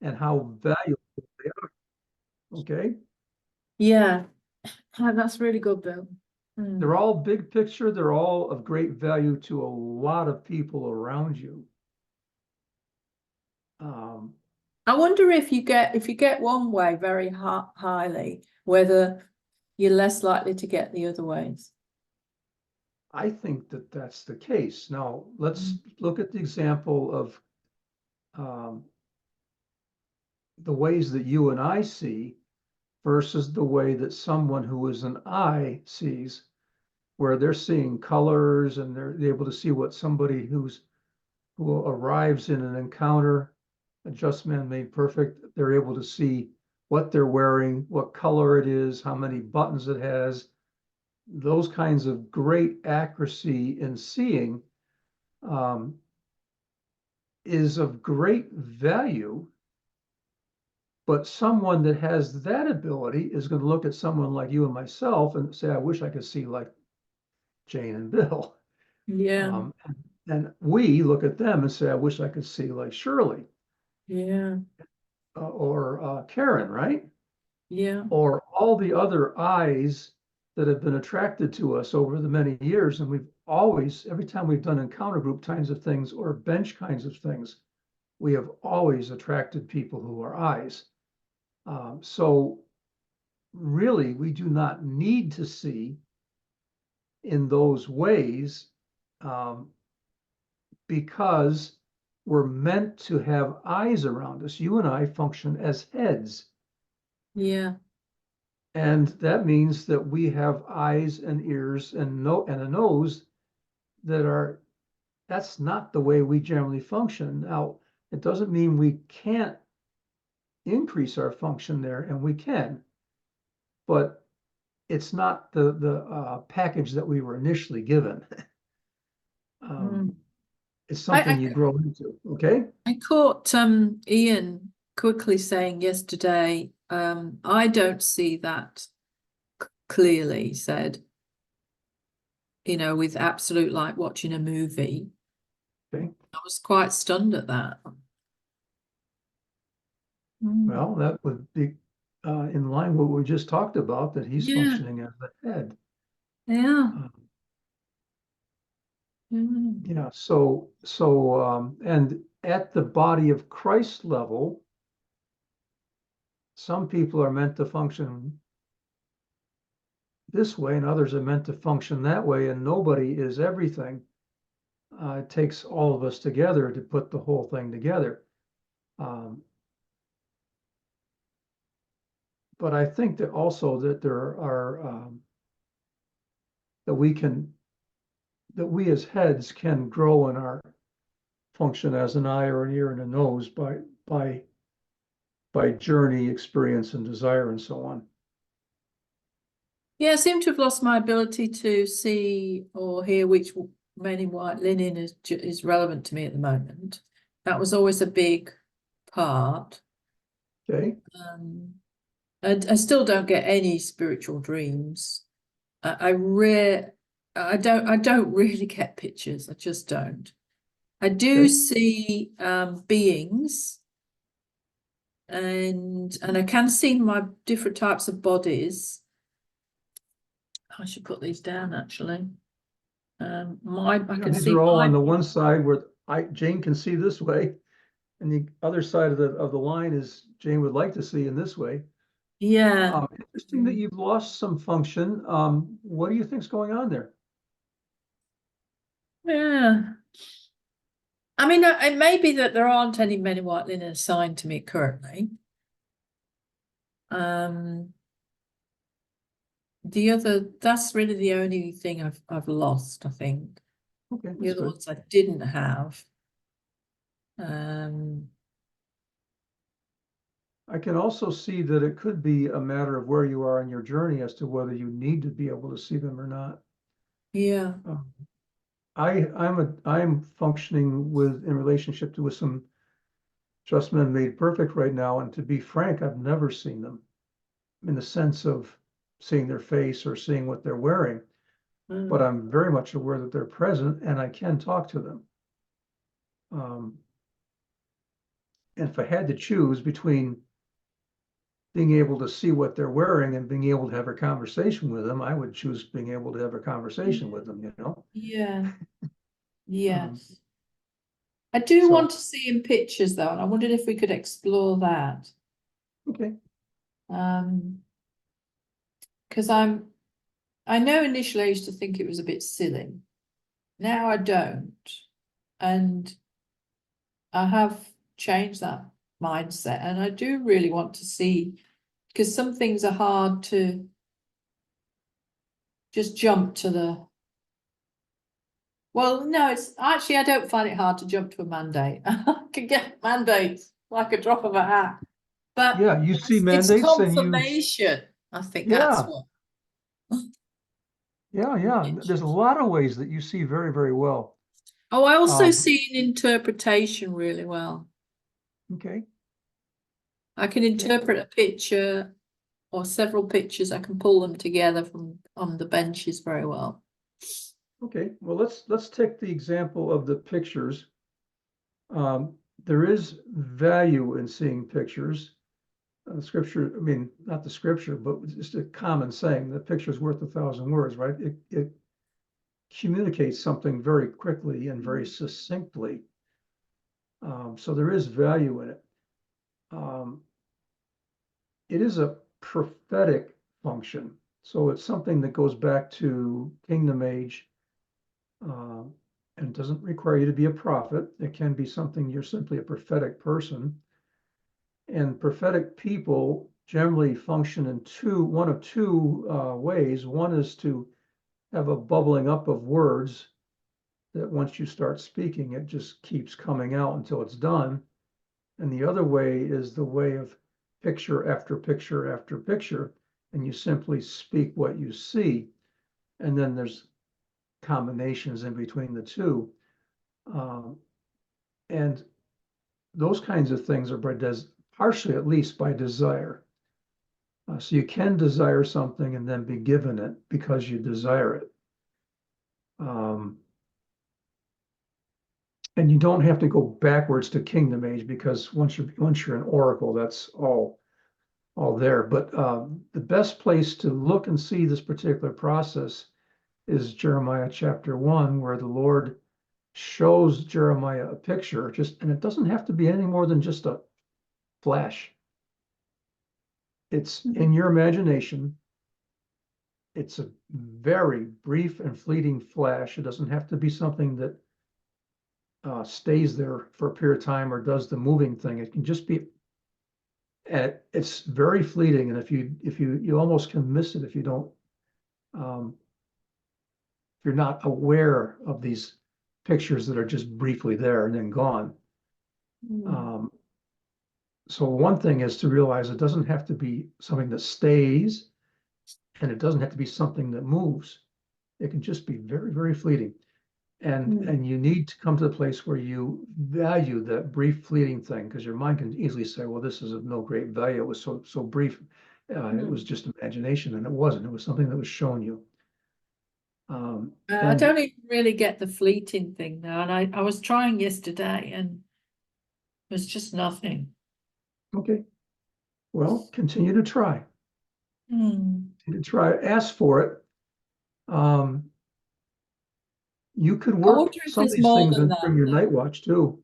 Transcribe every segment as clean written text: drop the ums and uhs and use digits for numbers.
and how valuable they are. Okay. Yeah. Oh, that's really good, Bill. They're all big picture. They're all of great value to a lot of people around you. Um, I wonder if you get one way very highly, whether you're less likely to get the other ways. I think that that's the case. Now, let's Mm. look at the example of um, the ways that you and I see versus the way that someone who is an eye sees, where they're seeing colors and they're able to see what somebody who arrives in an encounter, a just man made perfect, they're able to see what they're wearing, what color it is, how many buttons it has, those kinds of great accuracy in seeing um, is of great value. But someone that has that ability is going to look at someone like you and myself and say, I wish I could see like Jane and Bill. Yeah, Um, and we look at them and say, I wish I could see like Shirley yeah, or Karen, right? yeah, Or all the other eyes that have been attracted to us over the many years. And we've always, every time we've done encounter group kinds of things or bench kinds of things, we have always attracted people who are eyes. So really, we do not need to see in those ways um, because we're meant to have eyes around us. You and I function as heads. yeah. And that means that we have eyes and ears and a nose that are, that's not the way we generally function. Now, it doesn't mean we can't increase our function there, and we can, but it's not the package that we were initially given. um, Mm. it's I, something you I grow into. Okay. I caught Ian quickly saying yesterday, I don't see that clearly, he said, with absolute like watching a movie. Okay. I was quite stunned at that. Mm. Well, that would be in line with what we just talked about, that he's Yeah, functioning as the head. yeah. Uh, Mm. yeah. And at the body of Christ level, some people are meant to function this way, and others are meant to function that way, and nobody is everything. It takes all of us together to put the whole thing together. Um, but I think that also that there are that we can that we as heads can grow in our function as an eye or an ear and a nose by by journey, experience, and desire, and so on. Yeah, I seem to have lost my ability to see or hear which men in white linen is relevant to me at the moment. That was always a big part. Okay. Um, I still don't get any spiritual dreams. I don't really get pictures. I just don't. I do Okay. see beings, and I can see my different types of bodies. I should put these down actually. I Yeah, can these are see all on my the one side where Jane can see this way, and the other side of the line is Jane would like to see in this way. yeah. Interesting that you've lost some function. What do you think's going on there? Yeah. I mean, it may be that there aren't any men in white linen assigned to me currently. Um, that's really the only thing I've lost, I think. Okay, The that's other good. ones I didn't have. Um, I can also see that it could be a matter of where you are in your journey as to whether you need to be able to see them or not. yeah. Um, I'm functioning with in relationship to with some just men made perfect right now, and to be frank, I've never seen them in the sense of seeing their face or seeing what they're wearing, but Mm. I'm very much aware that they're present and I can talk to them. Um, And if I had to choose between being able to see what they're wearing and being able to have a conversation with them, I would choose being able to have a conversation with them, you know? Yeah, Um, yes. I do so, want to see in pictures though, and I wondered if we could explore that. okay, Because I know initially I used to think it was a bit silly. Now I don't. And I have changed that mindset, and I do really want to see, because some things are hard to just jump to the, well, no, it's actually, I don't find it hard to jump to a mandate. I can get mandates like a drop of a hat, but yeah, you see it's mandates and confirmation. I think that's yeah, what. yeah. There's a lot of ways that you see very, very well. Oh, I also Um, see an interpretation really well. okay, I can okay, interpret a picture or several pictures. I can pull them together from on the benches very well. okay. Well, let's take the example of the pictures. There is value in seeing pictures. Scripture, I mean, not the scripture, but just a common saying, the picture's worth 1,000 words, right? It communicates something very quickly and very succinctly. So there is value in it. Um, it is a prophetic function. So it's something that goes back to kingdom age. Um, and it doesn't require you to be a prophet. It can be something you're simply a prophetic person. And prophetic people generally function in one of two ways. One is to have a bubbling up of words that once you start speaking, it just keeps coming out until it's done. And the other way is the way of picture after picture after picture, and you simply speak what you see. And then there's combinations in between the two. Um, and those kinds of things are partially, at least, by desire. So you can desire something and then be given it because you desire it. Um, and you don't have to go backwards to kingdom age because once you're an oracle, that's all there. But the best place to look and see this particular process is Jeremiah chapter 1, where the Lord shows Jeremiah a picture, and it doesn't have to be any more than just a flash. It's in your imagination. It's a very brief and fleeting flash. It doesn't have to be something that stays there for a period of time or does the moving thing. It can just be, and it's very fleeting. And if you almost can miss it if you don't, um, if you're not aware of these pictures that are just briefly there and then gone. Mm. Um, so one thing is to realize it doesn't have to be something that stays, and it doesn't have to be something that moves. It can just be very, very fleeting. And you need to come to the place where you value that brief fleeting thing, because your mind can easily say, well, this is of no great value. It was so brief. It was just imagination, and it wasn't. It was something that was shown you. I And don't even really get the fleeting thing now, and I was trying yesterday, and there's just nothing. okay, well, continue to try. Mm. Continue to try. Ask for it. Um, you could I work wonder if some of there's these more things than in that, from your though. night watch too.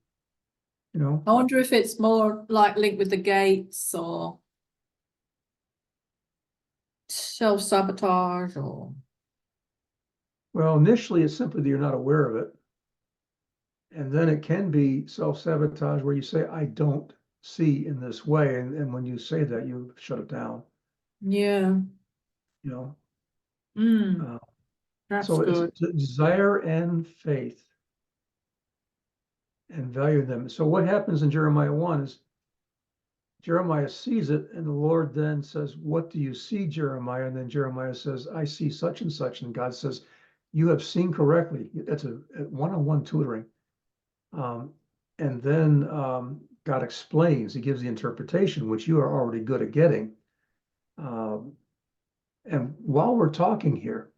You know, I wonder if it's more like linked with the gates or self-sabotage or well, initially it's simply that you're not aware of it. And then it can be self-sabotage where you say, I don't see in this way. And when you say that, you shut it down, yeah. you know. Mm, Uh, that's so it's good. desire and faith and value them. So what happens in Jeremiah 1 is Jeremiah sees it, and the Lord then says, what do you see, Jeremiah? And then Jeremiah says, I see such and such. And God says, you have seen correctly. That's a one-on-one tutoring. Um, and then God explains, he gives the interpretation, which you are already good at getting. Um, and while we're talking here,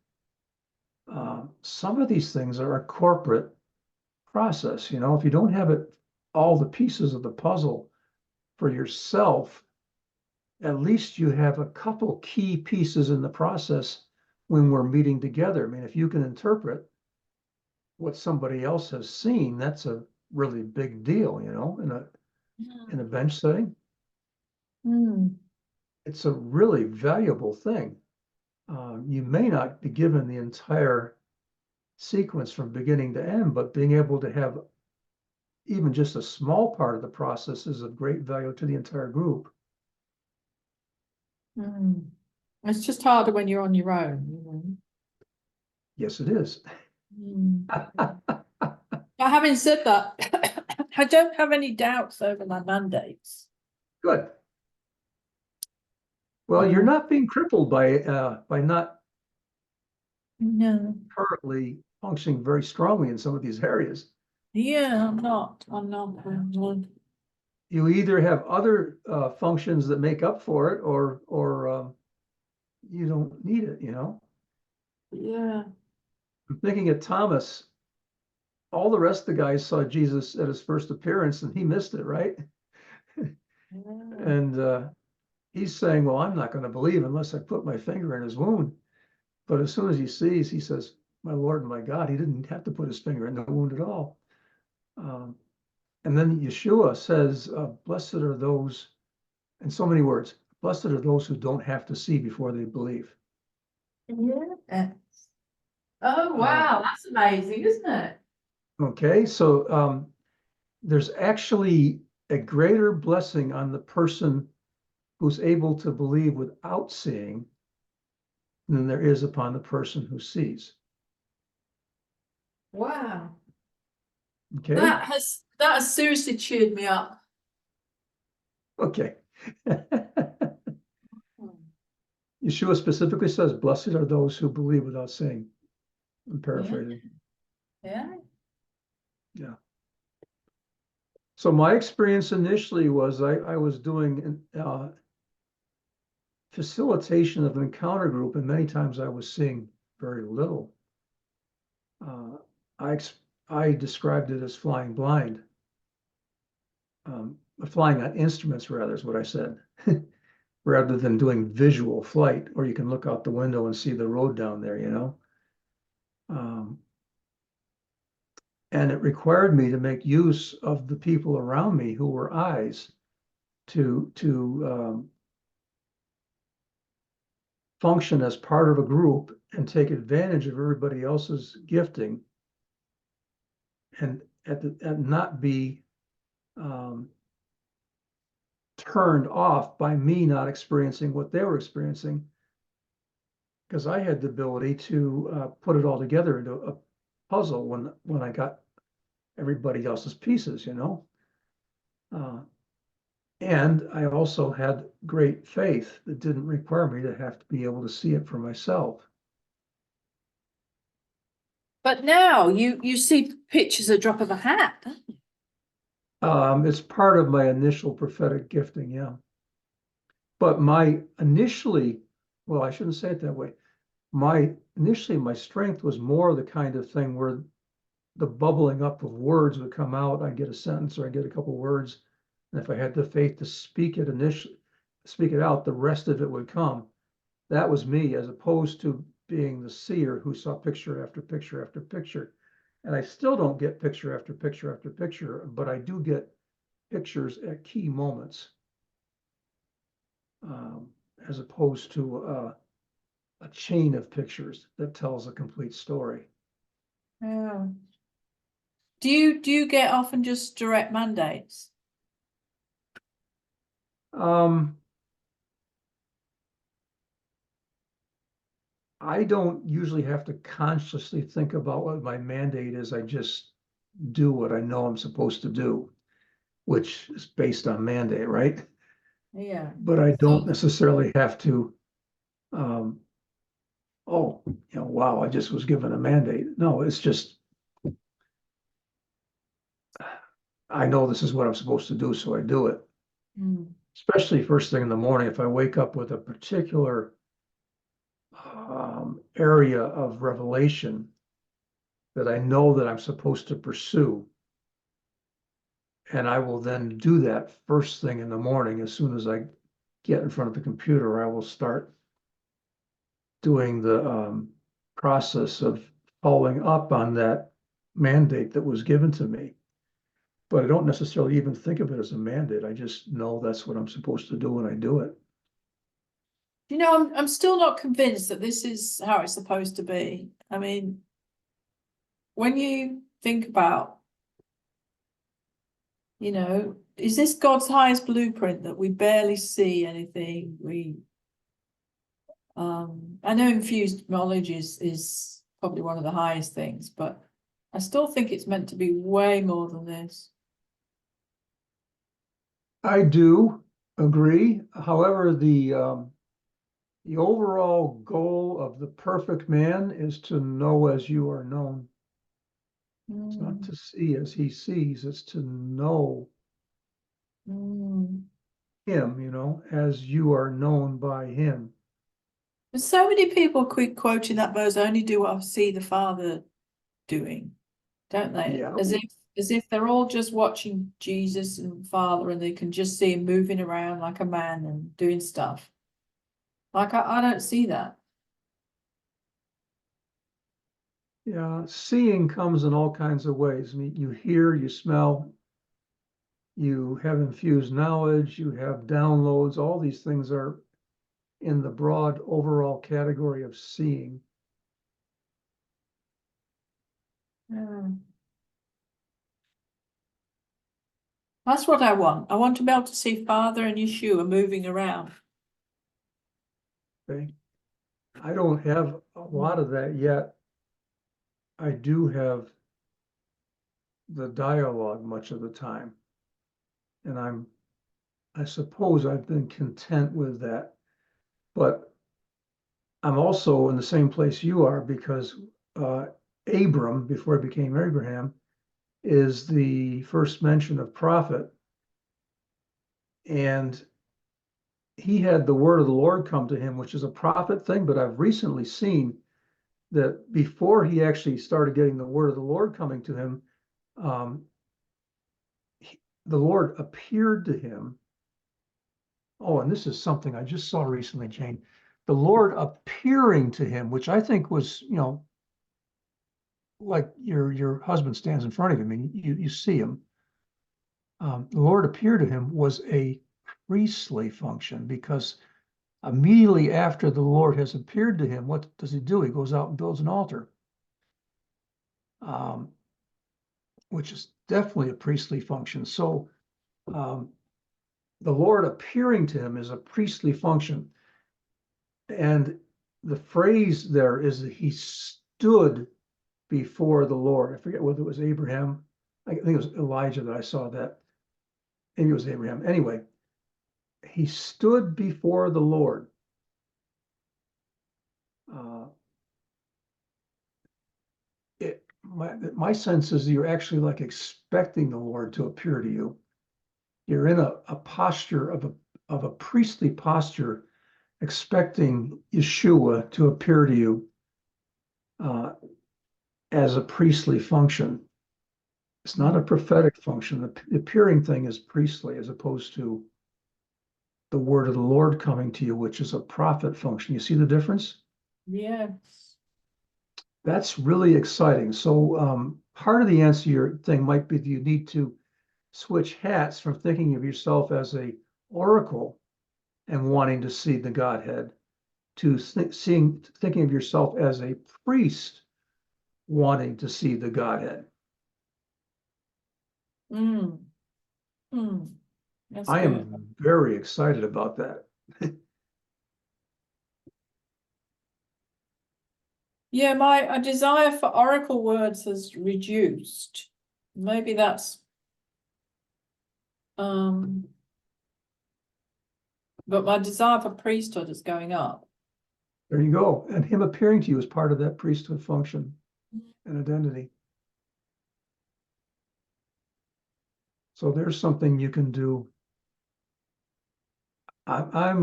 some of these things are a corporate process. You know, if you don't have it, all the pieces of the puzzle for yourself, at least you have a couple key pieces in the process when we're meeting together. I mean, if you can interpret what somebody else has seen, that's a really big deal, in a bench setting. Mm. It's a really valuable thing. You may not be given the entire sequence from beginning to end, but being able to have even just a small part of the process is of great value to the entire group. Mm. It's just harder when you're on your own. Yes, it is. Mm. But having said that, I don't have any doubts over my mandates. Good. Well, you're not being crippled by not No. currently functioning very strongly in some of these areas. Yeah, I'm not. You either have other functions that make up for it, or you don't need it. Yeah. I'm thinking of Thomas. All the rest of the guys saw Jesus at his first appearance, and he missed it, right? Yeah. And he's saying, "Well, I'm not going to believe unless I put my finger in his wound." But as soon as he sees, he says, "My Lord and my God," he didn't have to put his finger in the wound at all. And then Yeshua says, "Blessed are those," in so many words, "blessed are those who don't have to see before they believe." Yeah. Oh, wow, that's amazing, isn't it? Okay, so there's actually a greater blessing on the person who's able to believe without seeing than there is upon the person who sees. Wow. Okay, That has seriously cheered me up. okay. Yeshua specifically says, "Blessed are those who believe without seeing." I'm paraphrasing. Yeah. Yeah. So my experience initially was I was doing facilitation of an encounter group, and many times I was seeing very little. Uh, I described it as flying blind, flying on instruments, rather, is what I said, rather than doing visual flight, where you can look out the window and see the road down there. Um, and it required me to make use of the people around me who were eyes to function as part of a group and take advantage of everybody else's gifting, and not be um, turned off by me not experiencing what they were experiencing, because I had the ability to put it all together into a puzzle when I got everybody else's pieces. Uh, and I also had great faith that didn't require me to have to be able to see it for myself. But now you see pictures a drop of a hat, don't you? It's part of my initial prophetic gifting, yeah. But well, I shouldn't say it that way. Initially, my strength was more the kind of thing where the bubbling up of words would come out. I'd get a sentence or I'd get a couple words. And if I had the faith to speak it out, the rest of it would come. That was me, as opposed to being the seer who saw picture after picture after picture. And I still don't get picture after picture after picture, but I do get pictures at key moments, um, as opposed to a chain of pictures that tells a complete story. Yeah. Do you get often just direct mandates? Um, I don't usually have to consciously think about what my mandate is. I just do what I know I'm supposed to do, which is based on mandate, right? Yeah. But I So don't necessarily have to, um, oh, wow, I just was given a mandate. No, it's just, I know this is what I'm supposed to do, so I do it. Especially first thing in the morning, if I wake up with a particular area of revelation that I know that I'm supposed to pursue, And I will then do that first thing in the morning. As soon as I get in front of the computer, I will start doing the process of following up on that mandate that was given to me. But I don't necessarily even think of it as a mandate. I just know that's what I'm supposed to do and I do it. You know, I'm still not convinced that this is how it's supposed to be. I mean, when you think about, you know, is this God's highest blueprint that we barely see anything? I know infused knowledge is probably one of the highest things, but I still think it's meant to be way more than this. I do agree. However, the overall goal of the perfect man is to know as you are known. It's not Mm, to see as he sees, it's to know mm. him, as you are known by him. There's so many people quoting that verse, only do what I see the Father doing, don't they? Yeah, As if they're all just watching Jesus and Father and they can just see him moving around like a man and doing stuff. Like I don't see that. yeah. Seeing comes in all kinds of ways. I mean, you hear, you smell, you have infused knowledge, you have downloads. All these things are in the broad overall category of seeing. Mm. That's what I want. I want to be able to see Father and Yeshua moving around. Okay. I don't have a lot of that yet. I do have the dialogue much of the time. And I suppose I've been content with that. But I'm also in the same place you are because Abram, before he became Abraham, is the first mention of prophet. And he had the word of the Lord come to him, which is a prophet thing. But I've recently seen that before he actually started getting the word of the Lord coming to him, um, the Lord appeared to him. Oh, and this is something I just saw recently, Jane. The Lord appearing to him, which I think was, like your husband stands in front of him and you see him. The Lord appeared to him was a priestly function because immediately after the Lord has appeared to him, what does he do? He goes out and builds an altar, um, which is definitely a priestly function. So um, the Lord appearing to him is a priestly function. And the phrase there is that he stood before the Lord. I forget whether it was Abraham. I think it was Elijah that I saw that. Maybe it was Abraham. Anyway, he stood before the Lord. Uh, my sense is you're actually like expecting the Lord to appear to you. You're in a posture of a priestly posture, expecting Yeshua to appear to you uh, as a priestly function. It's not a prophetic function. The appearing thing is priestly as opposed to the word of the Lord coming to you, which is a prophet function. You see the difference? Yes. That's really exciting. So part of the answer to your thing might be that you need to switch hats from thinking of yourself as a oracle and wanting to see the Godhead to thinking of yourself as a priest wanting to see the Godhead. Mm, mm. That's I good. am very excited about that. Yeah, my desire for oracle words has reduced. Maybe that's um but my desire for priesthood is going up. There you go. And him appearing to you is part of that priesthood function and identity. So there's something you can do. I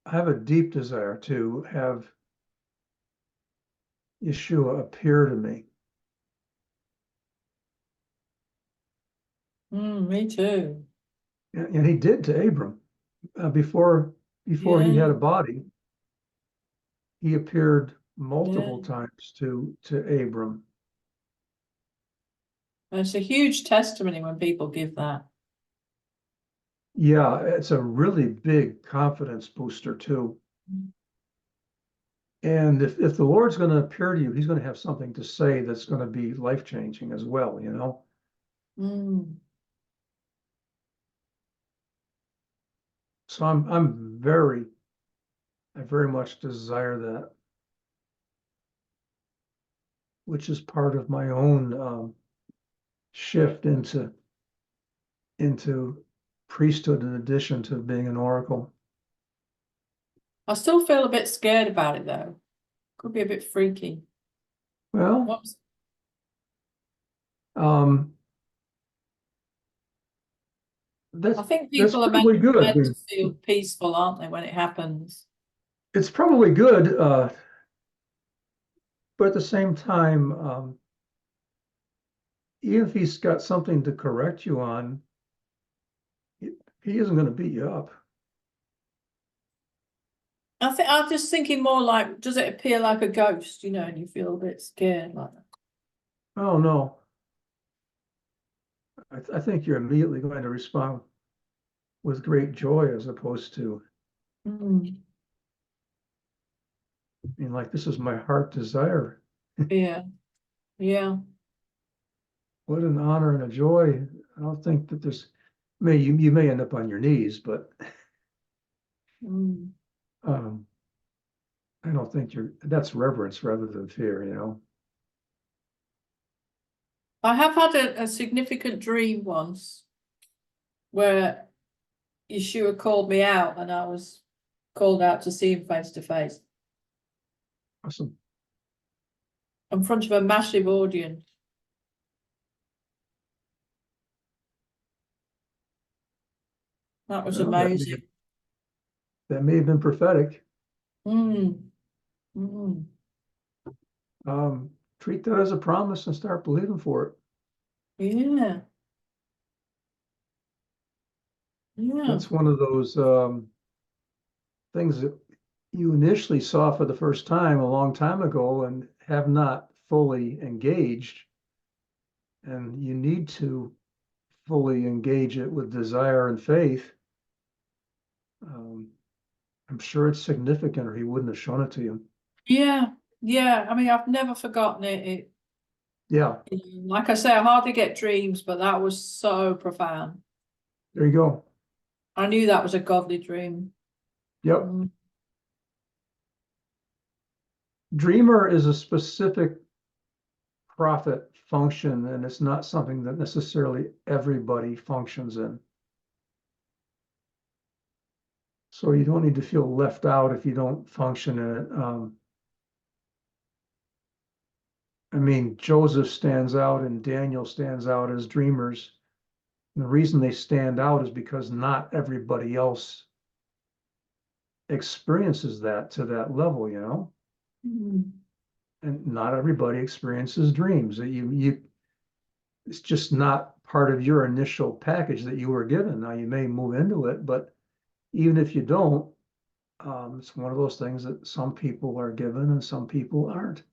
have a deep desire to have Yeshua appear to me. Me too. And he did to Abram. Before he Yeah, had a body, he appeared yeah. multiple times to Abram. And it's a huge testimony when people give that. Yeah, it's a really big confidence booster too. And if the Lord's going to appear to you, he's going to have something to say that's going to be life-changing as well, you know? Mm. So I very much desire that, which is part of my own shift into priesthood in addition to being an oracle. I still feel a bit scared about it though. Could be a bit freaky. Well, What's um, I that's think that's people are probably good. I meant to mean, feel peaceful, aren't they, when it happens? it's probably good, but at the same time, even if he's got something to correct you on, he isn't going to beat you up. I think I'm just thinking more like, does it appear like a ghost, and you feel a bit scared like that? Oh no, I think you're immediately going to respond with great joy as opposed to, Mm. I mean, like, this is my heart desire. Yeah, yeah. What an honor and a joy. I don't think that you may end up on your knees, but Mm. um, I don't think that's reverence rather than fear, you know? I have had a significant dream once where Yeshua called me out and I was called out to see him face to face Awesome. in front of a massive audience. That was Well, amazing. that may have been prophetic. Mm. Mm. Um, Treat that as a promise and start believing for it. Yeah, yeah, That's one of those things that you initially saw for the first time a long time ago and have not fully engaged. And you need to fully engage it with desire and faith. Um, I'm sure it's significant or he wouldn't have shown it to you. yeah, yeah. I mean, I've never forgotten it. Yeah, Like I say, I hardly get dreams, but that was so profound. there you go. I knew that was a godly dream. Yep. Mm. Dreamer is a specific prophet function, and it's not something that necessarily everybody functions in. So you don't need to feel left out if you don't function in it. I mean, Joseph stands out and Daniel stands out as dreamers. And the reason they stand out is because not everybody else experiences that to that level, you know? Mm. And not everybody experiences dreams. It's just not part of your initial package that you were given. Now you may move into it, but even if you don't, it's one of those things that some people are given and some people aren't.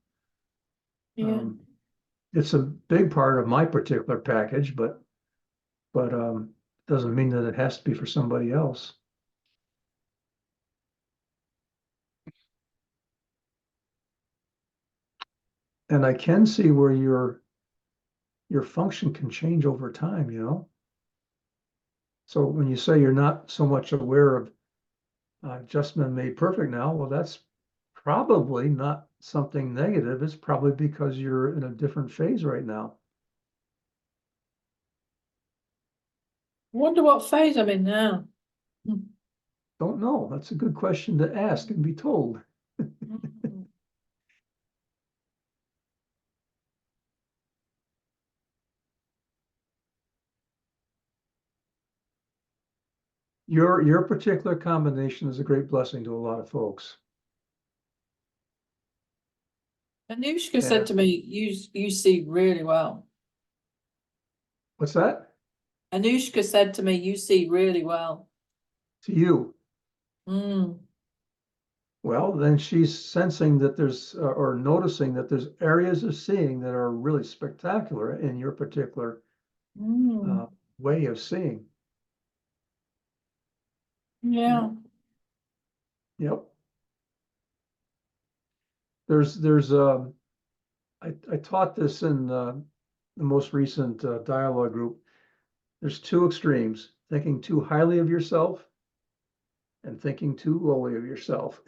Yeah, Um, it's a big part of my particular package, but doesn't mean that it has to be for somebody else. And I can see where your function can change over time, you know? So when you say you're not so much aware of just been made perfect now, well, that's probably not something negative. It's probably because you're in a different phase right now. wonder what phase I'm in now. Mm. Don't know. That's a good question to ask and be told. Mm. Your particular combination is a great blessing to a lot of folks. Anushka said And to me, you see really well. what's that? Anushka said to me, you see really well. to you. Mm. Well, then she's sensing that there's, or noticing that there's areas of seeing that are really spectacular in your particular Mm. way of seeing. Yeah. Yep. There's I taught this in the most recent dialogue group. There's two extremes: thinking too highly of yourself and thinking too lowly of yourself.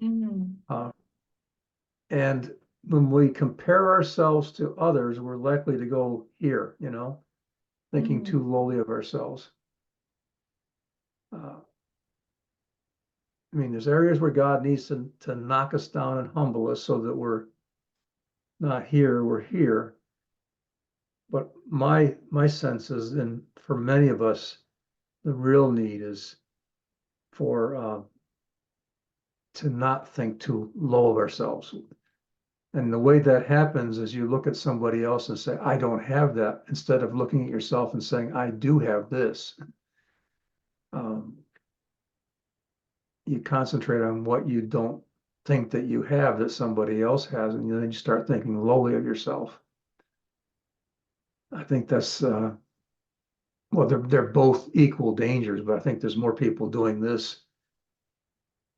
Mm. Uh, and when we compare ourselves to others, we're likely to go here, thinking Mm. too lowly of ourselves. I mean, there's areas where God needs to knock us down and humble us so that we're not here, we're here. But my sense is, and for many of us, the real need is for to not think too low of ourselves. And the way that happens is you look at somebody else and say, I don't have that, instead of looking at yourself and saying, I do have this. Um, you concentrate on what you don't think that you have that somebody else has, and then you start thinking lowly of yourself. I think that's well, they're both equal dangers, but I think there's more people doing this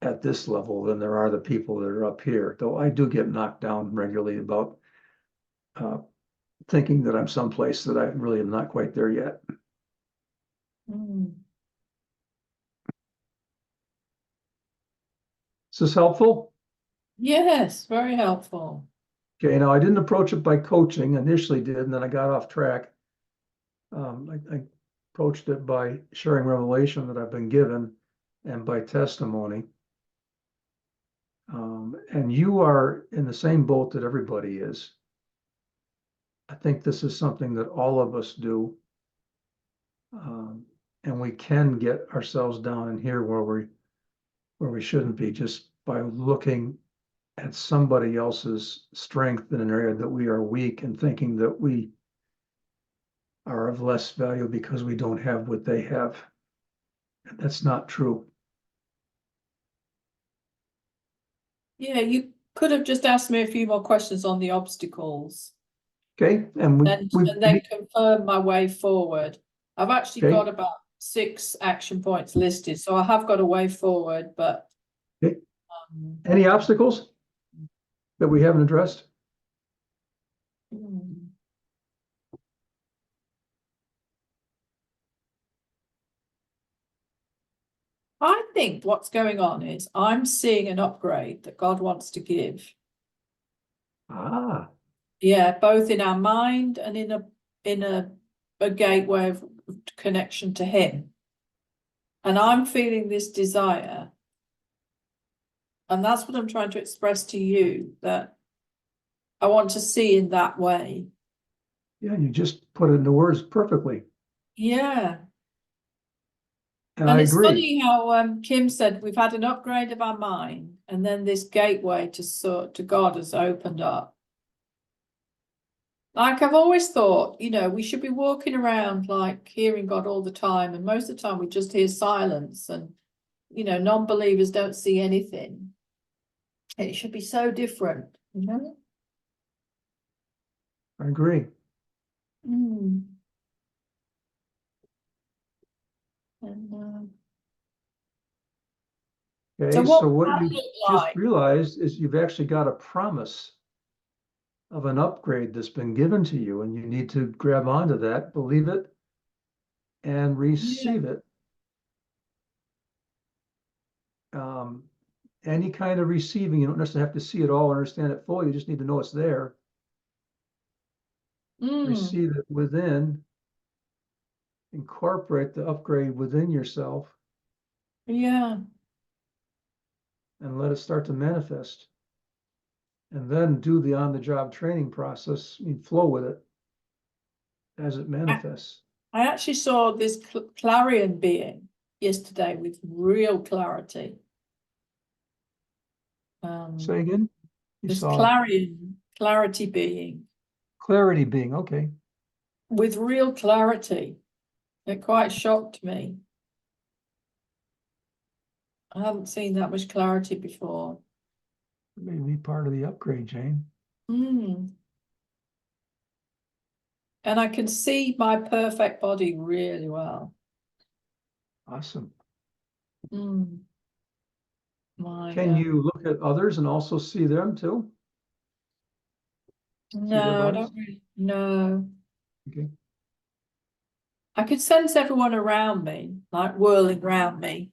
at this level than there are the people that are up here. Though I do get knocked down regularly about uh, thinking that I'm someplace that I really am not quite there yet. Mm. Is this helpful? Yes, very helpful. Okay, now I didn't approach it by coaching, initially did, and then I got off track. I approached it by sharing revelation that I've been given and by testimony. And you are in the same boat that everybody is. I think this is something that all of us do. And we can get ourselves down in here where we shouldn't be, just by looking at somebody else's strength in an area that we are weak and thinking that we are of less value because we don't have what they have. And that's not true. Yeah, you could have just asked me a few more questions on the obstacles Okay, and and then confirm my way forward. I've actually okay, got about 6 action points listed, so I have got a way forward, but okay. Any obstacles that we haven't addressed? hmm. I think what's going on is I'm seeing an upgrade that God wants to give. Ah, Yeah, both in our mind and in a gateway of connection to Him. And I'm feeling this desire, and that's what I'm trying to express to you, that I want to see in that way. yeah, you just put it into words perfectly. Yeah. And I And it's agree. funny how Kim said we've had an upgrade of our mind, and then this gateway to God has opened up. Like I've always thought, we should be walking around like hearing God all the time, and most of the time we just hear silence, and non-believers don't see anything. It should be so different, I agree. Mm. And so Okay, what so would what that you look just like? realized is you've actually got a promise of an upgrade that's been given to you, and you need to grab onto that, believe it, and Yeah. receive it. Um, any kind of receiving, you don't necessarily have to see it all, understand it fully. You just need to know it's there. Mm. Receive it within, incorporate the upgrade within yourself, Yeah. and let it start to manifest. And then do the on-the-job training process, flow with it as it I, manifests. I actually saw this clarion being yesterday with real clarity. Say again? You This saw clarity being clarity being, okay. with real clarity. It quite shocked me. I haven't seen that much clarity before. Maybe part of the upgrade, Jane. Mm. And I can see my perfect body really well. Awesome. Mm. My, Can you look at others and also see them too? See their no, I bodies? don't really, no. Okay. I could sense everyone around me, like whirling around me.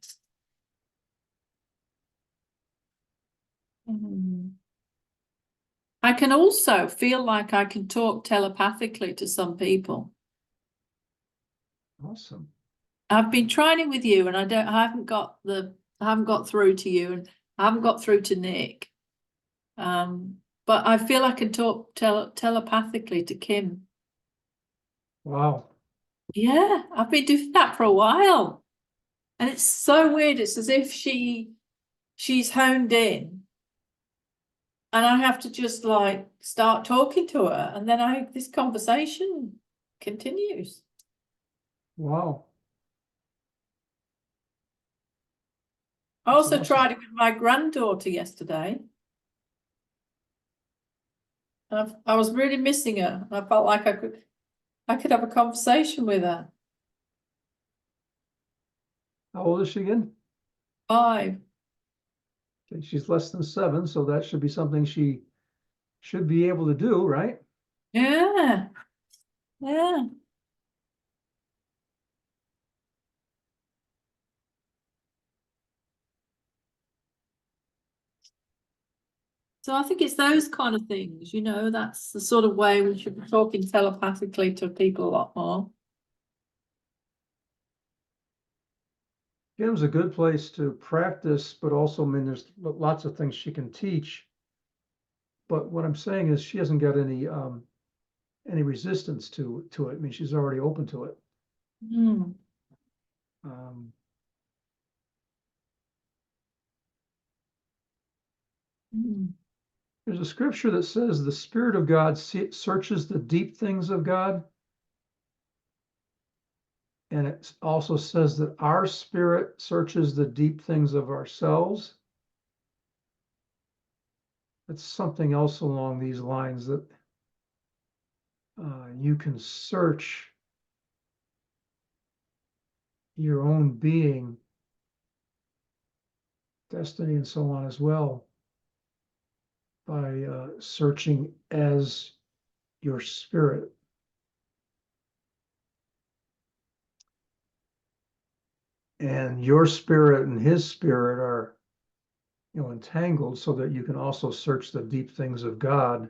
Mm. I can also feel like I can talk telepathically to some people. Awesome. I've been trying it with you, and I haven't got through to you, and I haven't got through to Nick. But I feel I can talk telepathically to Kim. Wow. Yeah, I've been doing that for a while. And it's so weird. It's as if she's honed in, and I have to just like start talking to her, and then this conversation continues. Wow. I That's also awesome. tried it with my granddaughter yesterday. I was really missing her. I felt like I could have a conversation with her. How old is she again? 5. Okay, she's less than 7, so that should be something she should be able to do, right? Yeah, yeah. So I think it's those kind of things, that's the sort of way we should be talking telepathically to people a lot more. Kim's a good place to practice, but also, I mean, there's lots of things she can teach. But what I'm saying is she hasn't got any resistance to it. I mean, she's already open to it. Mm. Um, Mm. there's a scripture that says the Spirit of God searches the deep things of God. And it also says that our spirit searches the deep things of ourselves. It's something else along these lines that you can search your own being, destiny, and so on as well by searching as your spirit. And your spirit and his spirit are, entangled so that you can also search the deep things of God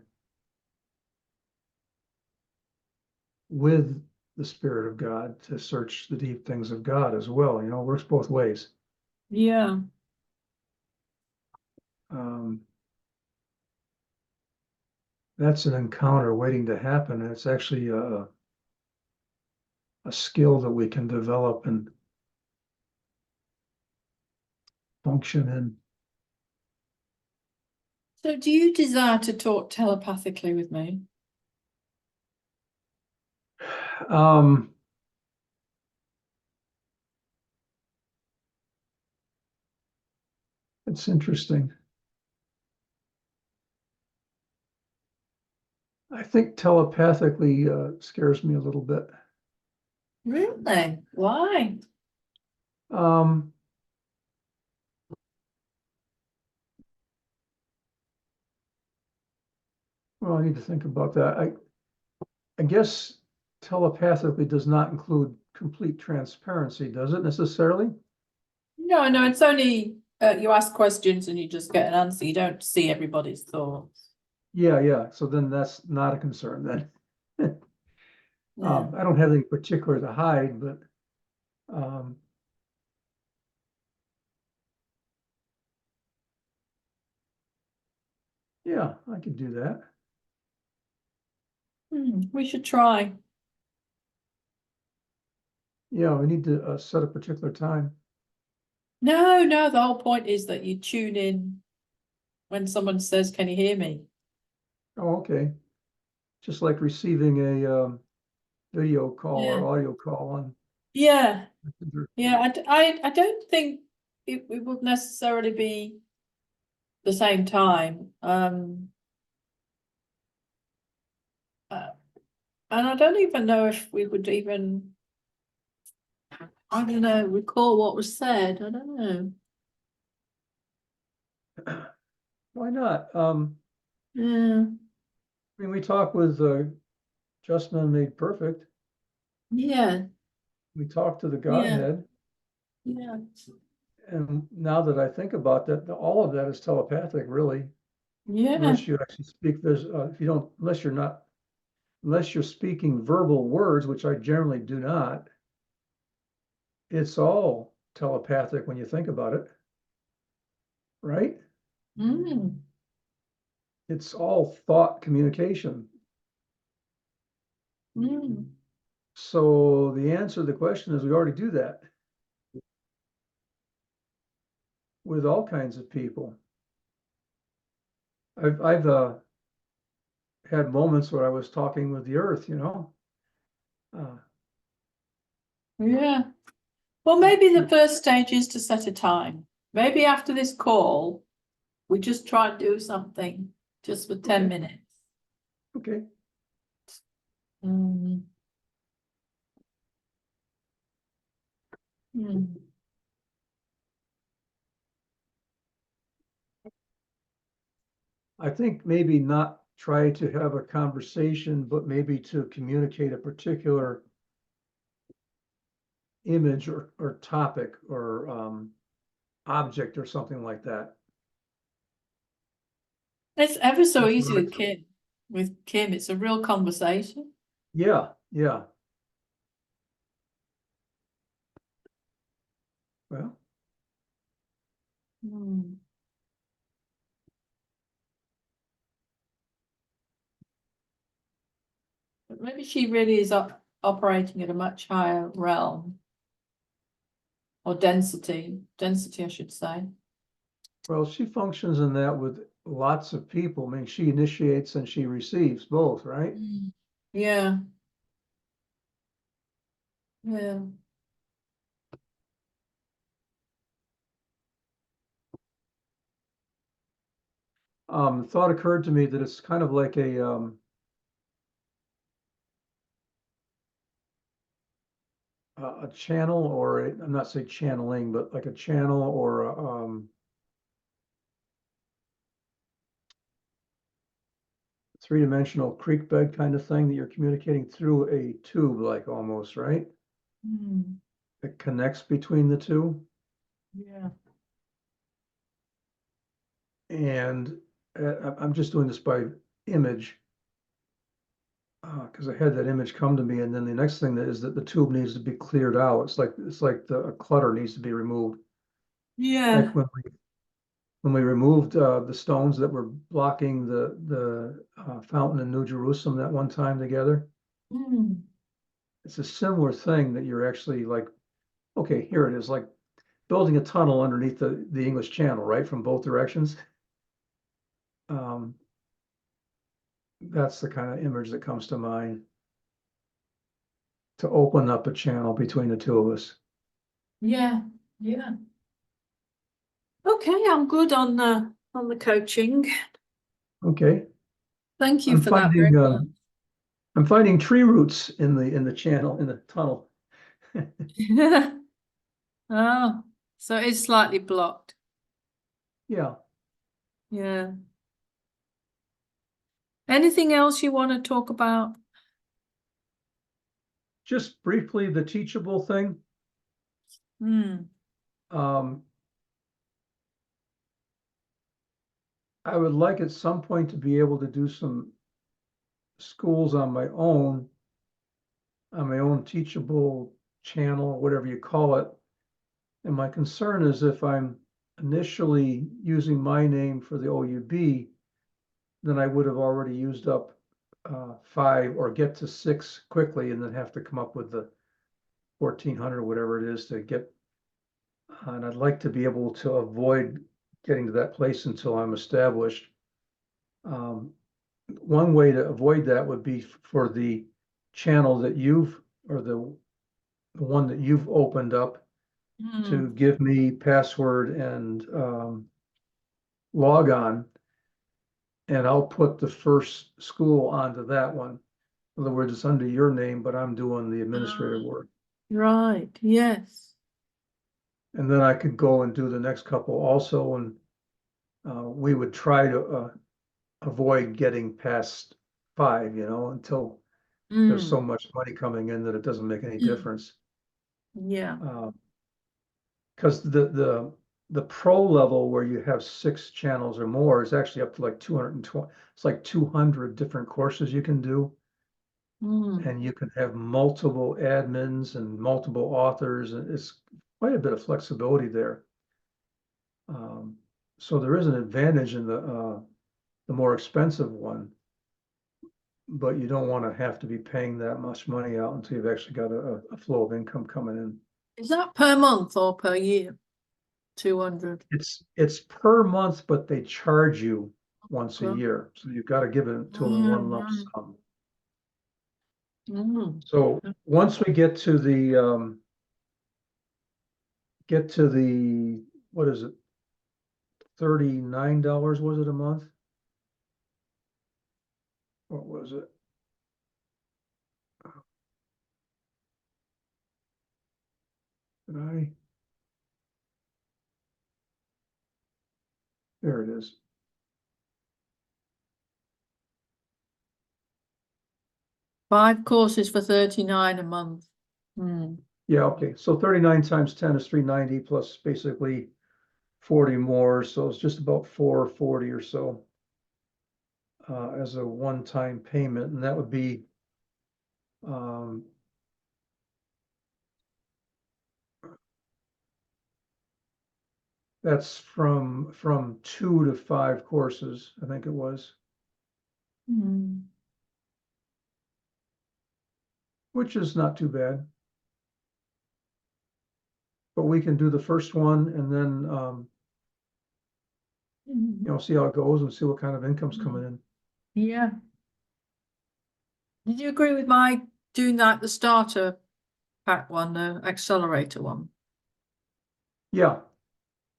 with the Spirit of God to search the deep things of God as well. It works both ways. Yeah. Um, that's an encounter waiting to happen. And it's actually a skill that we can develop and function in. So do you desire to talk telepathically with me? Um, it's interesting. I think telepathically scares me a little bit. Really? Why? Um, well, I need to think about that. I guess telepathically does not include complete transparency, does it necessarily? No, it's only you ask questions and you just get an answer. You don't see everybody's thoughts. Yeah. So then that's not a concern then. Yeah. I don't have anything particular to hide, but um, yeah, I could do that. We should try. Yeah, we need to set a particular time. No, the whole point is that you tune in when someone says, "Can you hear me?" Oh, okay. Just like receiving a video call Yeah. or audio call on Yeah, yeah. I don't think it would necessarily be the same time. Uh, and I don't even know if we would even, I don't know, recall what was said. I don't know. Why not? Yeah, I mean, we talked with Just Man Made Perfect. yeah, We talked to the yeah, Godhead. yeah, And now that I think about that, all of that is telepathic, really, yeah. unless you actually speak. There's if you don't, unless you're speaking verbal words, which I generally do not. It's all telepathic when you think about it, right? Mm, It's all thought communication. mm. So the answer to the question is we already do that with all kinds of people. I've had moments where I was talking with the earth, Uh, Yeah. Well, maybe the first stage is to set a time. Maybe after this call, we just try and do something just for 10 okay, minutes. okay. Mm. Mm. I think maybe not try to have a conversation, but maybe to communicate a particular image or topic or object or something like that. It's ever so That's easy what I with Kim. With Kim, it's a real conversation. Yeah, yeah. Well, Mm. But maybe she really is operating at a much higher realm or density, I should say. well, she functions in that with lots of people. I mean, she initiates and she receives both, right? Mm. Yeah, yeah. Thought occurred to me that it's kind of like a channel I'm not saying channeling, but like a channel or three-dimensional creek bed kind of thing that you're communicating through a tube, like almost, right? Mm. It connects between the two. Yeah. And I'm just doing this by image because I had that image come to me, and then the next thing that is that the tube needs to be cleared out. It's like the clutter needs to be removed. Yeah. Like when we removed the stones that were blocking the fountain in New Jerusalem that one time together. Mm. It's a similar thing that you're actually like, okay, here it is, like building a tunnel underneath the English Channel, right, from both directions. Um, that's the kind of image that comes to mind to open up a channel between the two of us. Yeah. Yeah. Okay, I'm good on the coaching. Okay, Thank you I'm for that very finding much. I'm finding tree roots in the channel in the tunnel. Oh, so it's slightly blocked. Yeah, Yeah. Anything else you want to talk about? just briefly, the teachable thing. Hmm. Um, I would like at some point to be able to do some schools on my own teachable channel, whatever you call it. And my concern is if I'm initially using my name for the OUB, then I would have already used up 5 or get to 6 quickly and then have to come up with the 1400, whatever it is to get. And I'd like to be able to avoid getting to that place until I'm established. Um, One way to avoid that would be for the channel that you've, or the the one that you've opened up, to Hmm. give me password and log on, and I'll put the first school onto that one. In other words, it's under your name, but I'm doing the administrative Ah, work. right, yes. And then I could go and do the next couple also, and we would try to avoid getting past 5, until there's so Mm, much money coming in that it doesn't make any mm, difference. yeah. Because the pro level where you have 6 channels or more is actually up to like 220. It's like 200 different courses you can do, Mm. and you can have multiple admins and multiple authors, and it's quite a bit of flexibility there. Um, so there is an advantage in the more expensive one, but you don't want to have to be paying that much money out until you've actually got a flow of income coming in. Is that per month or per year? 200. It's per month, but they charge you once a Okay. year. So you've got to give it to them in one lump Mm, sum. mm, So once we get to the, what is it, $39 was it a month? What was it? Did I? There it is. 5 courses for 39 a month. Hmm. Yeah, okay. So 39 times 10 is 390 plus basically 40 more. So it's just about 440 or so as a one-time payment. And that would be um, that's from 2 to 5 courses, I think it was, Hmm. which is not too bad. But we can do the first one and then Mm. see how it goes and see what kind of income's coming in. Yeah. Did you agree with my doing that, the starter pack one, the accelerator one? Yeah,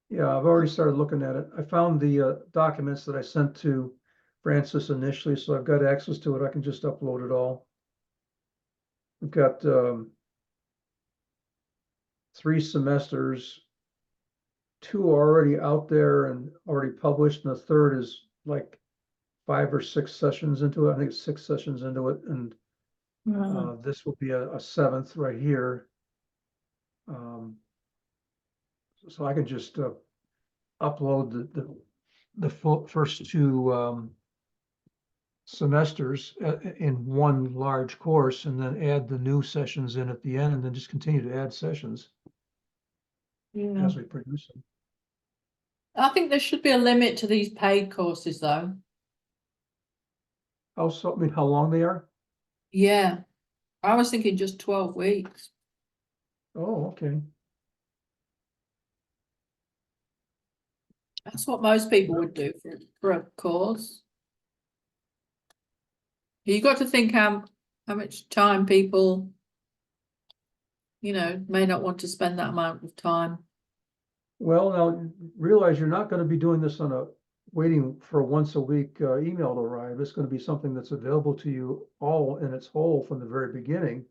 yeah, I've already started looking at it. I found the documents that I sent to Francis initially, so I've got access to it. I can just upload it all. We've got 3 semesters, 2 are already out there and already published, and the third is like 5 or 6 sessions into it. I think it's 6 sessions into it, and Right. this will be a seventh right here. Um, so I can just upload the first 2 semesters in one large course, and then add the new sessions in at the end, and then just continue to add sessions Yeah. as we produce them. I think there should be a limit to these paid courses though. Also, I mean, how long they are? Yeah. I was thinking just 12 weeks. Oh, okay. That's what most people would do for a course. You got to think how much time people, may not want to spend that amount of time. Well, now realize you're not going to be doing this on a waiting for a once a week email to arrive. It's going to be something that's available to you all in its whole from the very beginning.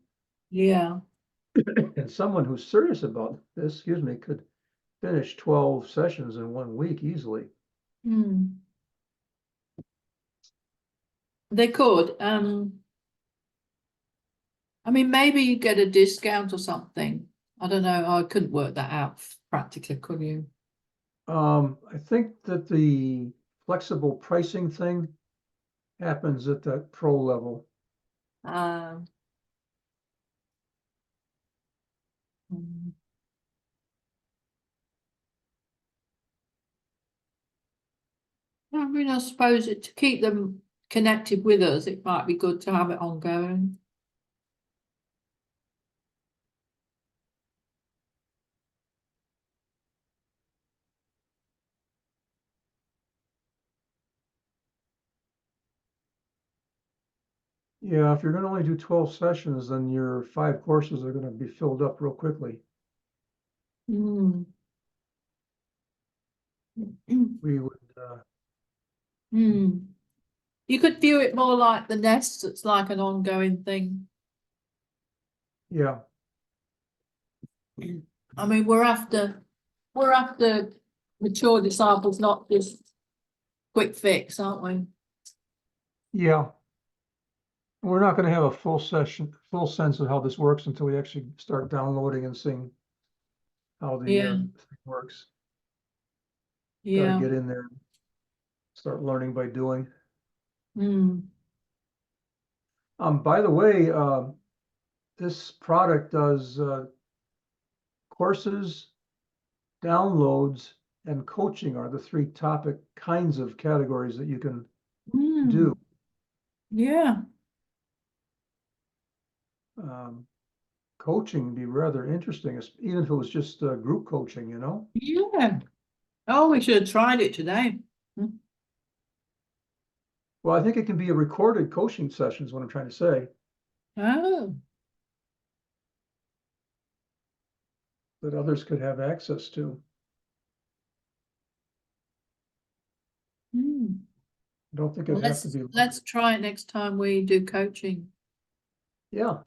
Yeah. And someone who's serious about this, excuse me, could finish 12 sessions in one week easily. Hmm. They could. I mean, maybe you get a discount or something. I don't know. I couldn't work that out practically, could you? I think that the flexible pricing thing happens at that pro level. Uh, mm. I mean, I suppose to keep them connected with us, it might be good to have it ongoing. Yeah, if you're gonna only do 12 sessions, then your 5 courses are gonna be filled up real quickly. Mm. We would, Mm. You could view it more like the nest. It's like an ongoing thing. yeah, I mean, we're after mature disciples, not just quick fix, aren't we? yeah. We're not gonna have a full sense of how this works until we actually start downloading and seeing how the Yeah, thing works. Gotta yeah. get in there, and start learning by doing. Mm. By the way, this product does courses, downloads, and coaching are the 3 topic kinds of categories that you can do. Mm. Yeah, Coaching would be rather interesting, even if it was just group coaching, you know? yeah. Oh, we should have tried it today. Mm. Well, I think it can be a recorded coaching session is what I'm trying to say, Oh. that others could have access to. Mm. I don't think Well, it'd have to be. let's try it next time we do coaching. Yeah,